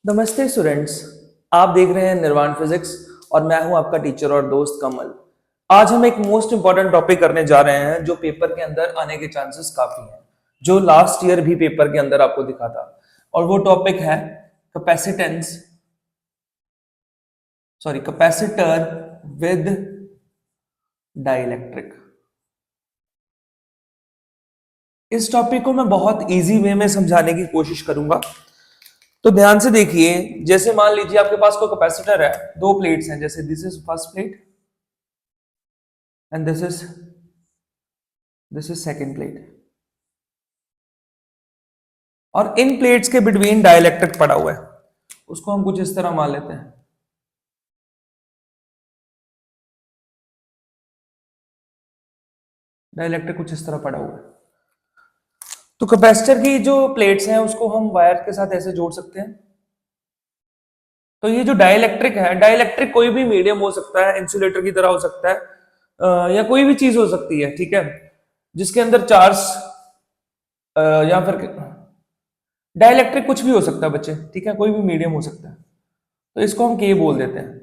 नमस्ते स्टूडेंट्स। आप देख रहे हैं निर्वाण फिजिक्स और मैं हूं आपका टीचर और दोस्त कमल। आज हम एक मोस्ट इंपॉर्टेंट टॉपिक करने जा रहे हैं जो पेपर के अंदर आने के चांसेस काफी हैं, जो लास्ट ईयर भी पेपर के अंदर आपको दिखा था। और वो टॉपिक है कैपेसिटेंस कैपेसिटर विद डाइलेक्ट्रिक। इस टॉपिक को मैं बहुत इजी वे में समझाने की कोशिश करूंगा। तो ध्यान से देखिए, जैसे मान लीजिए आपके पास कोई कैपेसिटर है, दो प्लेट्स हैं, जैसे this is first plate and this is second plate, और इन प्लेट्स के बिटवीन डाइलेक्ट्रिक पड़ा हुआ है। उसको हम कुछ इस तरह मान लेते हैं। डाइलेक्ट्रिक कुछ इस तरह पड़ा हुआ है। तो कैपेसिटर की जो प्लेट्स हैं उसको हम वायर के साथ ऐसे जोड़ सकते हैं। तो ये जो डाइलेक्ट्रिक है, डाइलेक्ट्रिक कोई भी मीडियम हो सकता है, इंसुलेटर की तरह हो सकता है, या कोई भी चीज हो सकती है, ठीक है, जिसके अंदर चार्ज या फिर डाइलेक्ट्रिक कुछ भी हो सकता है बच्चे, ठीक है, कोई भी मीडियम हो सकता है। तो इसको हम के बोल देते हैं।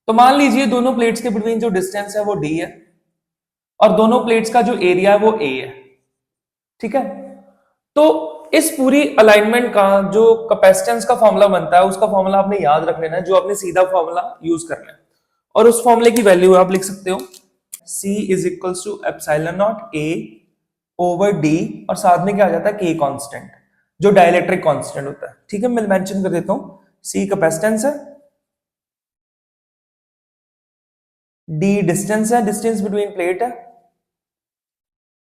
तो मान लीजिए दोनों प्लेट्स के बिटवीन जो डिस्टेंस है वो डी है और दोनों प्लेट्स का जो एरिया है वो ए है, ठीक है। तो इस पूरी अलाइनमेंट का जो कैपेसिटेंस का फॉर्मूला बनता है उसका फॉर्मूला आपने याद रख लेना है, जो आपने सीधा फॉर्मूला यूज करना है। और उस फॉर्मूले की वैल्यू आप लिख सकते हो C is equals to epsilon not A over D, और साथ में क्या आ जाता है, K कांस्टेंट, जो डाइलेक्ट्रिक कांस्टेंट होता है, ठीक है। मैं मेंशन कर देता हूं, C कैपेसिटेंस है, D डिस्टेंस है, डिस्टेंस बिटवीन प्लेट है,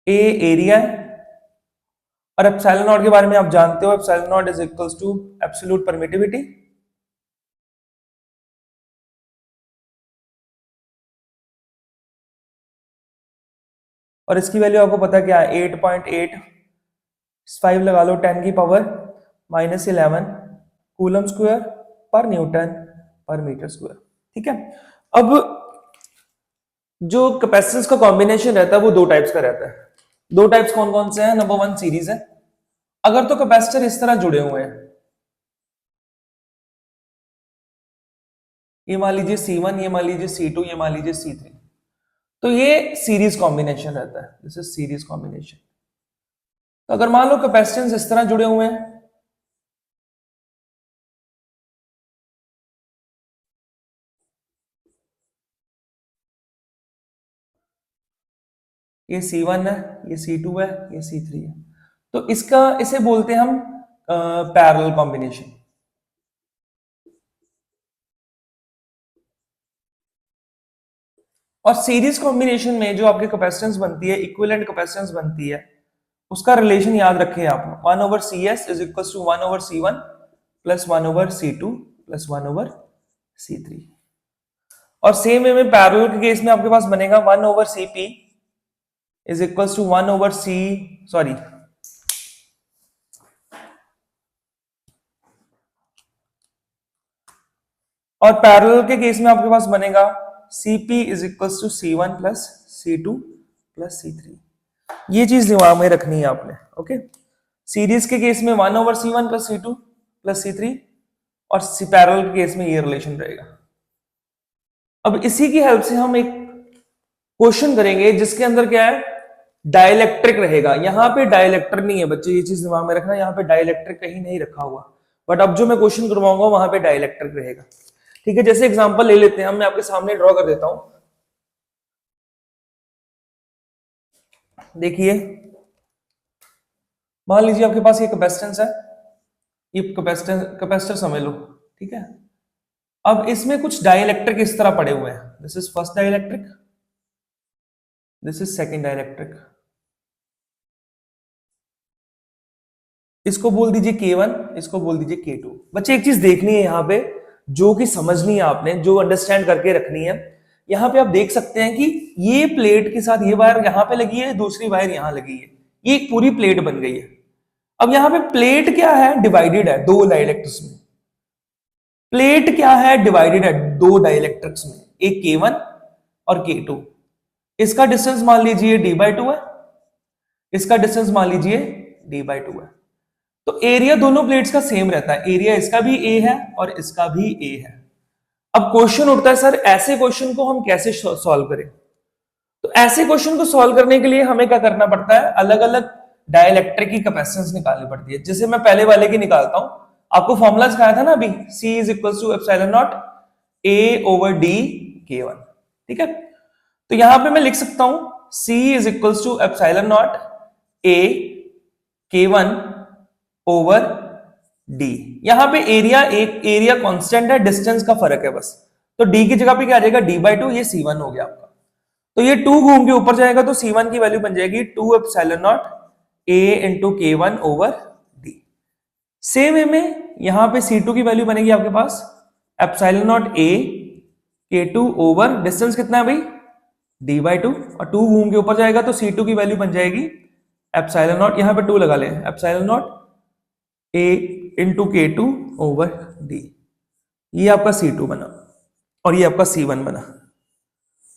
A एरिया है, और एप्सिलॉन नॉट के बारे में आप जानते हो, epsilon naught is equals to absolute permittivity. और इसकी वैल्यू आपको पता है क्या है, 8.85 लगा लो 10 की पावर -11 कूलम स्क्वायर पर न्यूटन पर मीटर स्क्वायर, ठीक है। अब जो कैपेसिटेंस का कॉम्बिनेशन रहता है वो दो टाइप्स का रहता है। दो टाइप्स कौन कौन से हैं? नंबर वन सीरीज है। अगर तो कैपेसिटर इस तरह जुड़े हुए हैं, ये मान लीजिए C1, ये मान लीजिए C2, ये मान लीजिए C3, तो ये सीरीज कॉम्बिनेशन रहता है, दिस इज सीरीज कॉम्बिनेशन। तो अगर मान लो कैपेसिटेंस इस तरह जुड़े हुए हैं, ये C1 है, ये C2 है, ये C3 है, तो इसे बोलते हैं हम पैरेलल कॉम्बिनेशन। और सीरीज कॉम्बिनेशन में जो आपकी कैपेसिटेंस बनती है, इक्विवेलेंट कैपेसिटेंस बनती है, उसका रिलेशन याद रखें आप, 1/CS is equal to 1/C1 plus 1/C2 plus 1/C3। और सेम वे में पैरेलल के केस में आपके पास बनेगा 1/CP is equal to 1/C, sorry, और पैरेलल के केस में आपके पास बनेगा Cp is equal to C1 plus C2 plus C3। ये चीज दिमाग में रखनी है आपने, ओके। सीरीज के केस में 1/C1 plus C2 plus C3, और पैरेलल के केस में ये रिलेशन रहेगा। अब इसी की हेल्प से हम एक क्वेश्चन करेंगे जिसके अंदर क्या है, डाइलेक्ट्रिक रहेगा। यहां पे डाइलेक्ट्रिक नहीं है बच्चे, ये चीज दिमाग में रखना, यहां पे डाइलेक्ट्रिक कहीं नहीं रखा हुआ, बट अब जो मैं क्वेश्चन करवाऊंगा वहां पे डाइलेक्ट्रिक रहेगा, ठीक है। जैसे एग्जांपल ले लेते हैं हम, मैं आपके सामने ड्रॉ कर देता हूं, देखिए। मान लीजिए आपके पास ये कैपेसिटेंस है, ये कैपेसिटर समझ लो, ठीक है। अब इसमें कुछ डाइलेक्ट्रिक इस तरह पड़े हुए हैं, this is first dielectric, this is second dielectric, इसको बोल दीजिए K1, इसको बोल दीजिए K2। बच्चे एक चीज देखनी है यहाँ पे, जो कि समझनी है आपने, जो अंडरस्टैंड करके रखनी है। यहाँ पे आप देख सकते हैं कि ये प्लेट के साथ ये वायर यहाँ पे लगी है, दूसरी वायर यहाँ लगी है, ये एक पूरी प्लेट बन गई है। अब यहाँ पे प्लेट क्या है, डिवाइडेड है दो डाइलेक्ट्रिक्स में। प्लेट क्या है, डिवाइडेड है दो डाइलेक्ट्रिक्स में, एक K1 और K2। इसका डिस्टेंस मान लीजिए D/2 है, इसका डिस्टेंस मान लीजिए D/2 है। तो एरिया दोनों प्लेट्स का सेम रहता है, एरिया इसका भी ए है और इसका भी ए है। अब क्वेश्चन उठता है सर ऐसे क्वेश्चन को हम कैसे सॉल्व करें? तो ऐसे क्वेश्चन को सॉल्व करने के लिए हमें क्या करना पड़ता है, अलग अलग डाइलेक्ट्रिक की कैपेसिटेंस निकालनी पड़ती है। जैसे मैं पहले वाले की निकालता हूं, आपको फॉर्मूला सिखाया था ना अभी, C is equal to epsilon not A over D K1, ठीक है। तो यहां पे मैं लिख सकता हूं C is equal to epsilon not A K1 over D। यहां पे एरिया कांस्टेंट है, डिस्टेंस का फर्क है बस, तो D की जगह पे क्या आ जाएगा, D/2, ये C1 हो गया आपका। तो ये 2 घूम के ऊपर जाएगा तो C1 की वैल्यू बन जाएगी 2 epsilon not A into K1 over D। Same way में यहां पे C2 की वैल्यू बनेगी आपके पास epsilon not A K2 over distance कितना है भाई, D/2, और 2 घूम के ऊपर जाएगा तो C2 की वैल्यू बन जाएगी एप्सिलॉन नॉट, यहां पे 2 लगा लें, epsilon not A into K2 over D। ये आपका C2 बना और ये आपका C1 बना।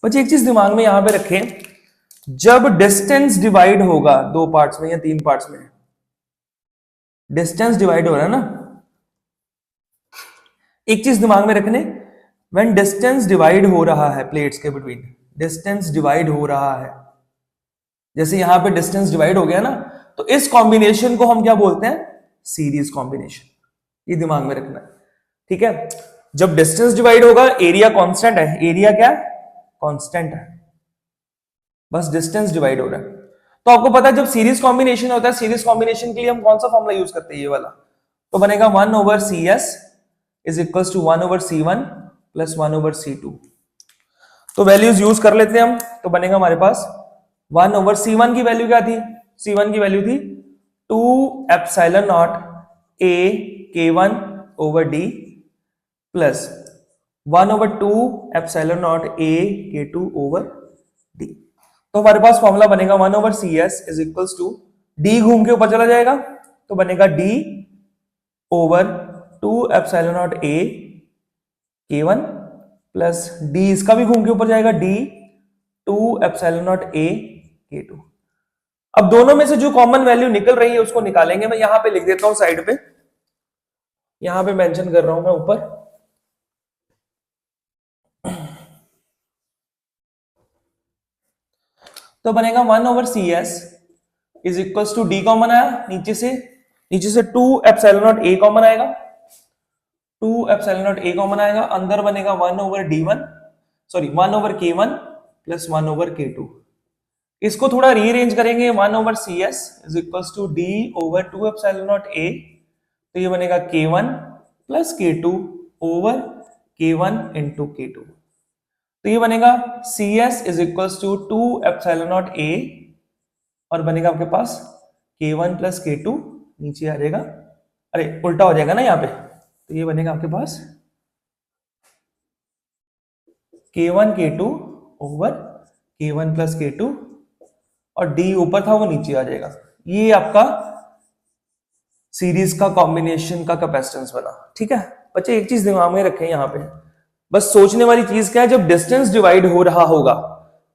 बच्चे एक चीज दिमाग में यहां पे रखें, जब डिस्टेंस डिवाइड होगा 2 पार्ट्स में या 3 पार्ट्स में, डिस्टेंस डिवाइड हो रहा है ना, एक चीज दिमाग में रखने, व्हेन डिस्टेंस डिवाइड हो रहा है प्लेट्स के बिटवीन, डिस्टेंस डिवाइड हो रहा है, जैसे यहां पे डिस्टेंस डिवाइड हो गया ना, तो इस कॉम्बिनेशन को हम क्या बोलते हैं, सीरीज कॉम्बिनेशन। ये दिमाग में रखना है, ठीक है। जब डिस्टेंस डिवाइड होगा, एरिया कांस्टेंट है, एरिया क्या है, कांस्टेंट है, बस डिस्टेंस डिवाइड हो रहा है। तो आपको पता है जब सीरीज कॉम्बिनेशन होता है, सीरीज कॉम्बिनेशन के लिए हम कौन सा फॉर्मूला यूज करते हैं, ये वाला, तो बनेगा 1 over CS is equal to 1 over C1 plus 1 over C2। तो वैल्यूज यूज कर लेते हैं हम, तो बनेगा हमारे पास 1 ओवर C1 की वैल्यू क्या थी, C1 की वैल्यू थी 2 epsilon not A K1 over D plus 1 over 2 epsilon not A K2 over D। तो हमारे पास फॉर्मूला बनेगा 1 over CS is equal to D घूम के ऊपर चला जाएगा तो बनेगा D over 2 epsilon not A K1 plus D इसका भी घूम के ऊपर जाएगा D 2 epsilon not A K2। अब दोनों में से जो कॉमन वैल्यू निकल रही है उसको निकालेंगे। मैं यहां पे लिख देता हूं साइड पे, यहां पे मेंशन कर रहा हूं मैं ऊपर, तो बनेगा 1 over CS is equal to D common आया, नीचे से 2 एप्सिलॉन नॉट A कॉमन आएगा, 2 एप्सिलॉन नॉट A कॉमन आएगा, अंदर बनेगा 1 over D1 sorry 1 over K1 plus 1 over K2। इसको थोड़ा रीअरेंज करेंगे, 1 over CS is equal to D over 2 epsilon not A, तो ये बनेगा K1 plus K2 over K1 into K2। तो ये बनेगा CS is equal to 2 epsilon not A और बनेगा आपके पास K1 प्लस K2, नीचे आ जाएगा, अरे उल्टा हो जाएगा ना यहाँ पे, तो ये बनेगा आपके पास K1 K2 over K1 plus K2 और D ऊपर था वो नीचे आ जाएगा। ये आपका सीरीज का कॉम्बिनेशन का कैपेसिटेंस बना, ठीक है। बच्चे एक चीज दिमाग में रखें यहाँ पे, बस सोचने वाली चीज क्या है, जब डिस्टेंस डिवाइड हो रहा होगा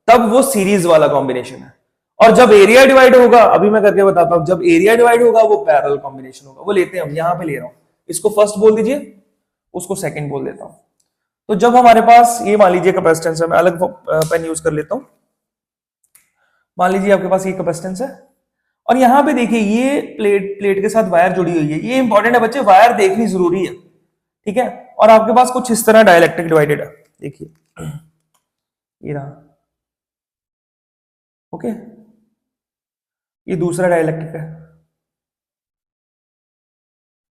तब वो सीरीज वाला कॉम्बिनेशन है, और जब एरिया डिवाइड होगा, अभी मैं करके बताता हूं, जब एरिया डिवाइड होगा वो पैरेलल कॉम्बिनेशन होगा। वो लेते हैं हम, यहां पे ले रहा हूं, इसको फर्स्ट बोल दीजिए, उसको सेकंड बोल देता हूं। तो जब हमारे पास ये मान लीजिए कैपेसिटेंस है, मैं अलग पेन यूज कर लेता हूं, मान लीजिए आपके पास ये कैपेसिटेंस है और यहां पे देखिए ये प्लेट के साथ वायर जुड़ी हुई है। ये इंपॉर्टेंट है बच्चे, वायर देखनी जरूरी है, ठीक है। और आपके पास कुछ इस तरह डाइलेक्ट्रिक डिवाइडेड है, देखिए ये रहा, ओके, ये दूसरा डाइलेक्ट्रिक है,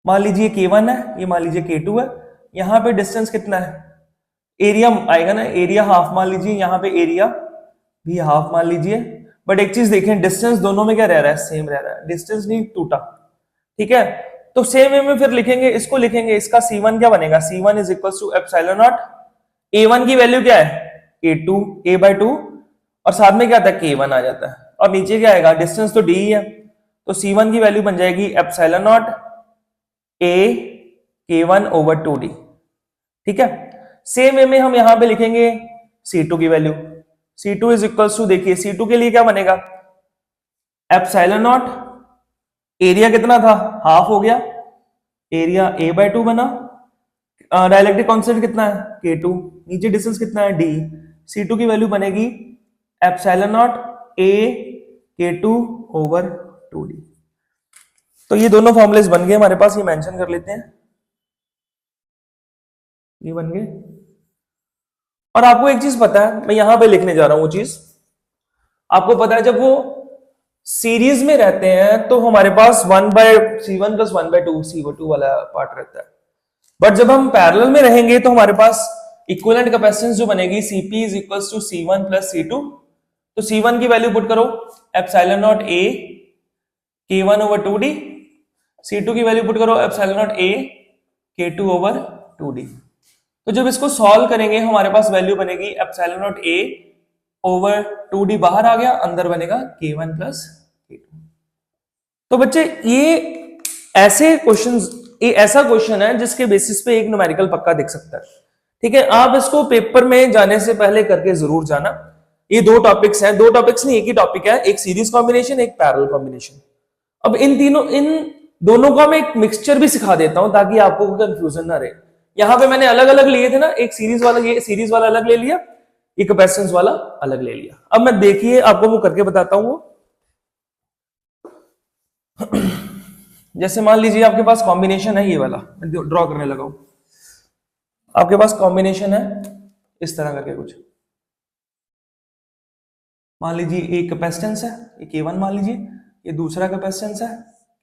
मान लीजिए K1 है, ये मान लीजिए K2 है। यहां पे डिस्टेंस कितना है, एरिया आएगा ना, एरिया हाफ मान लीजिए, यहां पे एरिया भी हाफ मान लीजिए। बट एक चीज देखें, डिस्टेंस दोनों में क्या रह रहा है, सेम रह रहा है, डिस्टेंस नहीं टूटा, ठीक है। तो सेम वे में फिर लिखेंगे, इसको लिखेंगे, इसका C1 क्या बनेगा, C1 is equal to epsilon naught A1 की वैल्यू क्या है, A2 A/2 और साथ में क्या आता है, K1 आ जाता है, और नीचे क्या आएगा, डिस्टेंस तो D ही है, तो C1 की वैल्यू बन जाएगी epsilon not A K1 over 2D, ठीक है। सेम वे में हम यहां पे लिखेंगे C2 की value, C2 is equal to, देखिए C2 के लिए क्या बनेगा, एप्सिलॉन नॉट एरिया कितना था, हाफ हो गया, एरिया a/2 बना, डाइलेक्ट्रिक कांस्टेंट कितना है K2, नीचे डिस्टेंस कितना है D, C2 की वैल्यू बनेगी epsilon not A K2 over 2D। तो ये दोनों फॉर्मुलेस बन गए हमारे पास, ये मेंशन कर लेते हैं, ये बन गए। और आपको एक चीज पता है, मैं यहां पे लिखने जा रहा हूं वो चीज, आपको पता है जब वो सीरीज में रहते हैं तो हमारे पास 1/C1 प्लस 1/2 CO2 वाला पार्ट रहता है, बट जब हम पैरेलल में रहेंगे तो हमारे पास इक्विवेलेंट कैपेसिटेंस जो बनेगी Cp is equals to C1 plus C2। तो C1 की वैल्यू पुट करो epsilon not A K1 over 2D, C2 की वैल्यू पुट करो epsilon not A K2 over 2D। तो जब इसको सॉल्व करेंगे हमारे पास वैल्यू बनेगी epsilon not A over 2D बाहर आ गया, अंदर बनेगा K1 प्लस K2। तो बच्चे ये ऐसे क्वेश्चंस, ये ऐसा क्वेश्चन है जिसके बेसिस पे एक न्यूमेरिकल पक्का दिख सकता है, ठीक है। आप इसको पेपर में जाने से पहले करके जरूर जाना। ये दो टॉपिक्स हैं, दो टॉपिक्स नहीं, एक ही टॉपिक है, एक सीरीज कॉम्बिनेशन, एक पैरेलल कॉम्बिनेशन। अब इन दोनों का मैं एक मिक्सचर भी सिखा देता हूं ताकि आपको कोई कंफ्यूजन ना रहे। यहां पे मैंने अलग अलग लिए थे ना, एक सीरीज वाला, ये सीरीज वाला अलग ले लिया, ये कैपेसिटेंस वाला अलग ले लिया। अब मैं देखिए आपको वो करके बताता हूं वो। जैसे मान लीजिए आपके पास कॉम्बिनेशन है ये वाला, मैं ड्रॉ करने लगा हूं, आपके पास कॉम्बिनेशन है इस तरह करके कुछ, मान लीजिए एक कैपेसिटेंस है, ये K1 मान लीजिए, ये दूसरा कैपेसिटेंस है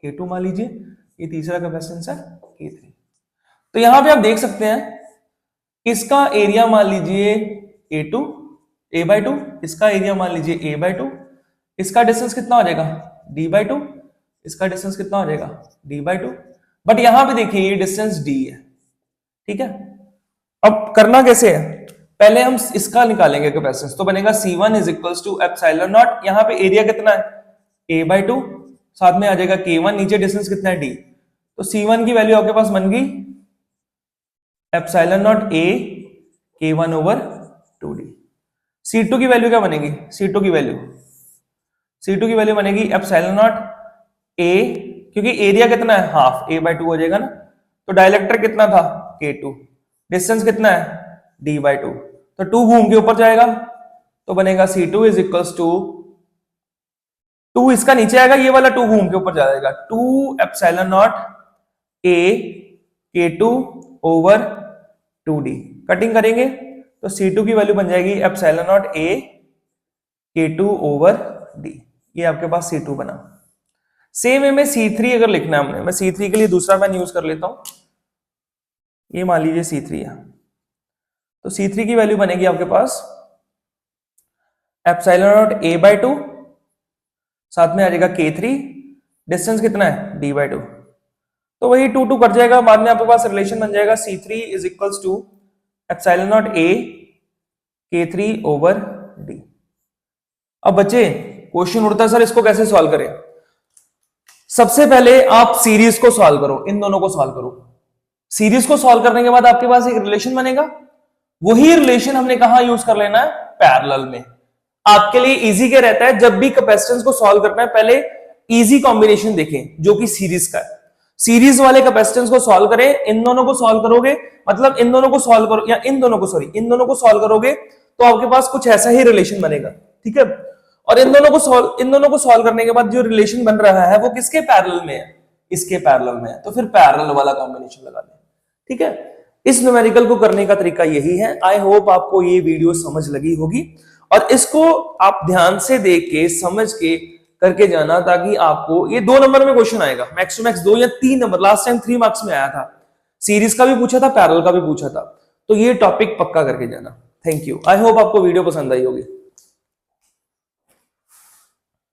K2 मान लीजिए, ये तीसरा कैपेसिटेंस है K3। तो यहां पे आप देख सकते हैं इसका एरिया मान लीजिए A2 A/2, इसका एरिया मान लीजिए A/2, इसका डिस्टेंस कितना हो जाएगा D/2, इसका डिस्टेंस कितना हो जाएगा D/2। बट यहां पे देखिए ये डिस्टेंस D है, ठीक है। अब करना कैसे है, पहले हम इसका निकालेंगे कैपेसिटेंस, तो बनेगा C1 is equals to epsilon naught, यहां पे एरिया कितना है A/2, साथ में आ जाएगा K1, नीचे डिस्टेंस कितना है D। तो C1 की वैल्यू आपके पास बन गई epsilon not A K1 over 2D। C2 की वैल्यू क्या बनेगी, C2 की वैल्यू बनेगी एप्सिलॉन नॉट A, क्योंकि एरिया कितना है हाफ, A/2 हो जाएगा ना, तो डाइलेक्ट्रिक कितना था K2, डिस्टेंस कितना है D/2, तो 2 घूम के ऊपर जाएगा तो बनेगा C2 इज इक्वल्स टू 2, इसका नीचे आएगा, ये वाला 2 घूम के ऊपर जाएगा, 2 epsilon not A K2 over 2D। Cutting करेंगे तो C2 की वैल्यू बन जाएगी epsilon not A K2 over D, ये आपके पास C2 बना। सेम वे में C3 अगर लिखना है हमने, मैं C3 के लिए दूसरा पेन यूज कर लेता हूं, ये मान लीजिए C3 है, तो C3 की वैल्यू बनेगी आपके पास एप्सिलॉन नॉट A/2, साथ में आ जाएगा K3, डिस्टेंस कितना है D/2, तो वही 2 कट जाएगा, बाद में आपके पास रिलेशन बन जाएगा C3 is equals to epsilon not A K3 over D। अब बच्चे क्वेश्चन उठता है सर इसको कैसे सॉल्व करें, सबसे पहले आप सीरीज को सॉल्व करो, इन दोनों को सॉल्व करो। सीरीज को सॉल्व करने के बाद आपके पास एक रिलेशन बनेगा, वही रिलेशन हमने कहां यूज कर लेना है, पैरेलल में। आपके लिए इजी क्या रहता है, जब भी कैपेसिटेंस को सॉल्व करना है पहले इजी कॉम्बिनेशन देखें जो कि सीरीज का है, सीरीज वाले कैपेसिटेंस को सॉल्व करें, इन दोनों को सॉल्व करोगे, मतलब इन दोनों को सॉल्व करो या इन दोनों को सॉल्व करोगे तो आपके पास कुछ ऐसा ही रिलेशन बनेगा, ठीक है। और इन दोनों को सॉल्व करने के बाद जो रिलेशन बन रहा है वो किसके पैरेलल में है, इसके पैरेलल में है, तो फिर पैरेलल वाला कॉम्बिनेशन लगा लें, ठीक है। इस न्यूमेरिकल को करने का तरीका यही है। आई होप आपको ये वीडियो समझ लगी होगी और इसको आप ध्यान से देख के समझ के करके जाना, ताकि आपको ये 2 नंबर में क्वेश्चन आएगा, मैक्स टू मैक्स 2 या 3 नंबर, लास्ट टाइम 3 मार्क्स में आया था, सीरीज का भी पूछा था, पैरेलल का भी पूछा था, तो ये टॉपिक पक्का करके जाना। थैंक यू, आई होप आपको वीडियो पसंद आई होगी।